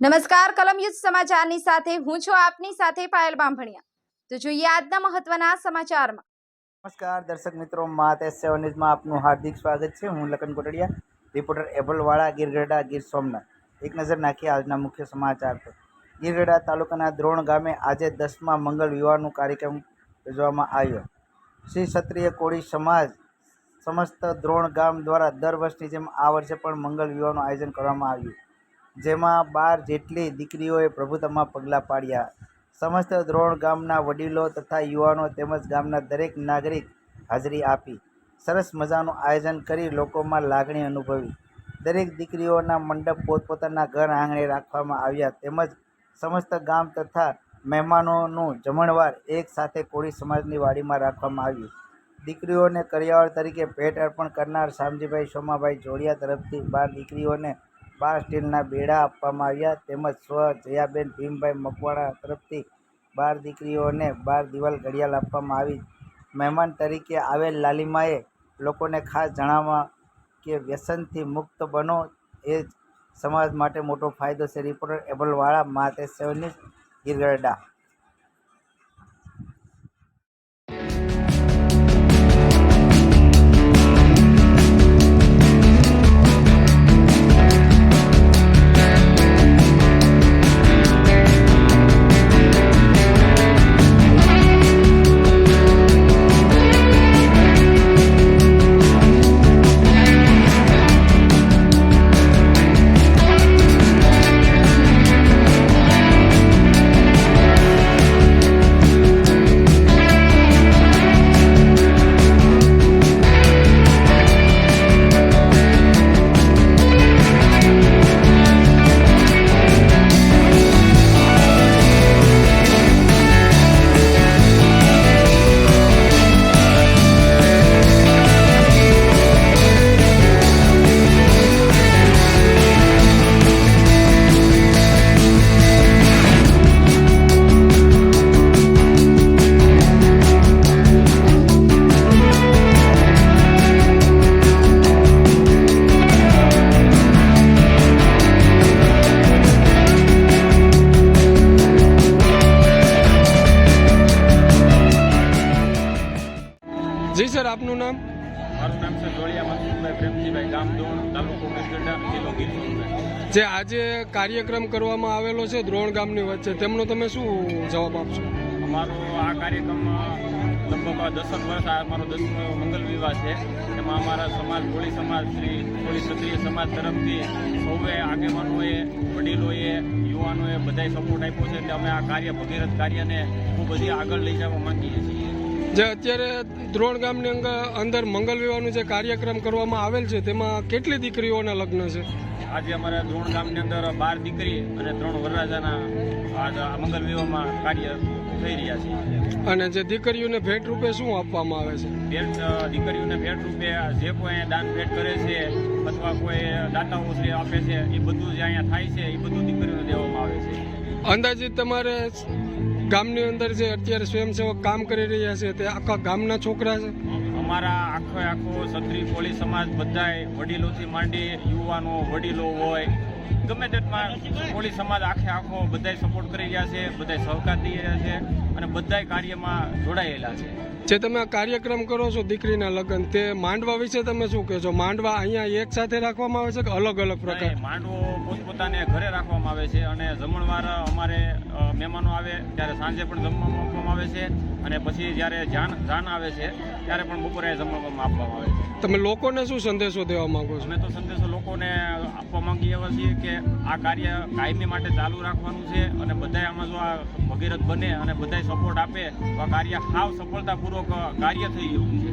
નમસ્કાર કલમ યુદ્ધ સમાચારની સાથે હું છું આપની સાથે પાયલ બામભણિયા। તો જોઈએ આજના મહત્વના સમાચારમાં। નમસ્કાર દર્શક મિત્રો, માતેજ 7 ન્યૂઝમાં આપનું હાર્દિક સ્વાગત છે। હું લખન કોટડિયા, રિપોર્ટર એબલવાડા, ગીરગઢડા, ગીર સોમનાથ। એક નજર નાખીએ આજના મુખ્ય સમાચાર પર। ગીરગઢડા તાલુકાના દ્રોણ ગામે આજે 10મા મંગલ વિવાહનો કાર્યક્રમ યોજવામાં આવ્યો। શ્રી ક્ષત્રિય કોળી સમાજ સમસ્ત દ્રોણ ગામ દ્વારા દર વર્ષની જેમ આ વર્ષે પણ મંગલ વિવાહનું આયોજન કરવામાં આવ્યું, જેમાં 12 જેટલી દીકરીઓએ પ્રભુતામાં પગલાં પાડ્યા। સમસ્ત દ્રોણ ગામના વડીલો તથા યુવાનો તેમજ ગામના દરેક નાગરિક હાજરી આપી સરસ મજાનું આયોજન કરી લોકોમાં લાગણી અનુભવી। દરેક દીકરીઓના મંડપ પોતપોતાના ઘર આંગણે રાખવામાં આવ્યા, તેમજ સમસ્ત ગામ તથા મહેમાનોનું જમણવાર એક સાથે કોળી સમાજની વાડીમાં રાખવામાં આવ્યું। દીકરીઓને કરિયાવર તરીકે ભેટ અર્પણ કરનાર શામજીભાઈ સોમાભાઈ જોડિયા તરફથી 12 દીકરીઓને 12 સ્ટીલના બેડા આપવામાં આવ્યા, તેમજ સ્વ જયાબેન ભીમભાઈ મકવાણા તરફથી 12 દીકરીઓને 12 દિવાલ ઘડિયાળ આપવામાં આવી। મહેમાન તરીકે આવેલ લાલીમાએ લોકોને ખાસ જણાવવા કે વ્યસનથી મુક્ત બનો એ જ સમાજ માટે મોટો ફાયદો છે। Reporter Ablavada, Matej 7 news, Girgadhada. જી સર, આપનું નામ? મારું નામ છે જોડિયા મનસુખભાઈ પ્રેમજીભાઈ, ગામ દોણ, તાલુકો ગીરગઢડા, જિલ્લો ગીર સોમનાથ। જે આજે કાર્યક્રમ કરવામાં આવેલો છે દ્રોણ ગામની વચ્ચે, તેમનો તમે શું જવાબ આપશો? અમારો આ કાર્યક્રમ લગભગ 10 વર્ષ આ અમારો 10મો મંગલ વિવાહ છે। એમાં અમારા સમાજ કોળી સમાજ કોળી ક્ષત્રિય સમાજ તરફથી સૌએ આગેવાનોએ, વડીલોએ, યુવાનોએ બધાએ સપોર્ટ આપ્યો છે, એટલે અમે આ કાર્ય ભગીરથ કાર્યને ખૂબ બધી આગળ લઈ જવા માંગીએ છીએ। જે અત્યારે દ્રોણ ગામની અંદર મંગલ વિવાહનો જે કાર્યક્રમ કરવામાં આવેલ છે, તેમાં કેટલી દીકરીઓના લગ્ન છે? આજે અમારા દ્રોણ ગામની અંદર 12 દીકરી અને 3 વરરાજાના આ મંગલ વિવાહમાં કાર્ય થઈ રહ્યા છે। અને જે દીકરીઓને ભેટ રૂપે શું આપવામાં આવે છે? દીકરીઓને ભેટ રૂપે જે કોઈ દાન ભેટ કરે છે અથવા કોઈ દાતાઓ શ્રી આપે છે, એ બધું જે અહીંયા થાય છે એ બધું દીકરીઓને દેવામાં આવે છે। અંદાજિત તમારે ગામની અંદર જે અત્યારે સ્વયંસેવક કામ કરી રહ્યા છે તે આખા ગામના છોકરા છે? અમારા આખો ક્ષત્રિય કોળી સમાજ બધાય વડીલોથી માંડી યુવાનો, વડીલો હોય ગમે તેટમાં કોળી સમાજ આખો બધાય સપોર્ટ કરી રહ્યા છે, બધાય સહકાર દઈ રહ્યા છે અને બધાય કાર્યમાં જોડાયેલા છે। જે તમે આ કાર્યક્રમ કરો છો દીકરીના લગ્ન, તે માંડવા વિશે તમે શું કહેશો? માંડવા અહીંયા એક સાથે રાખવામાં આવે છે કે અલગ અલગ પ્રકાર? માંડવો પોતપોતાને ઘરે રાખવામાં આવે છે અને જમણવાર અમારે મહેમાનો આવે ત્યારે સાંજે પણ જમવામાં આપવામાં આવે છે અને પછી જ્યારે જાન આવે છે ત્યારે પણ બપોરે જમવામાં આપવામાં આવે છે। તમે લોકોને શું સંદેશો દેવા માંગો છો? અમે તો સંદેશો લોકોને આપવા માંગીએ એવા છીએ કે આ કાર્ય કાયમી માટે ચાલુ રાખવાનું છે અને બધાય આમાં જો આ ભગીરથ બને અને બધાય સપોર્ટ આપે તો આ કાર્ય સાવ સફળતાપૂર્વક કાર્ય થઈ ગયું છે।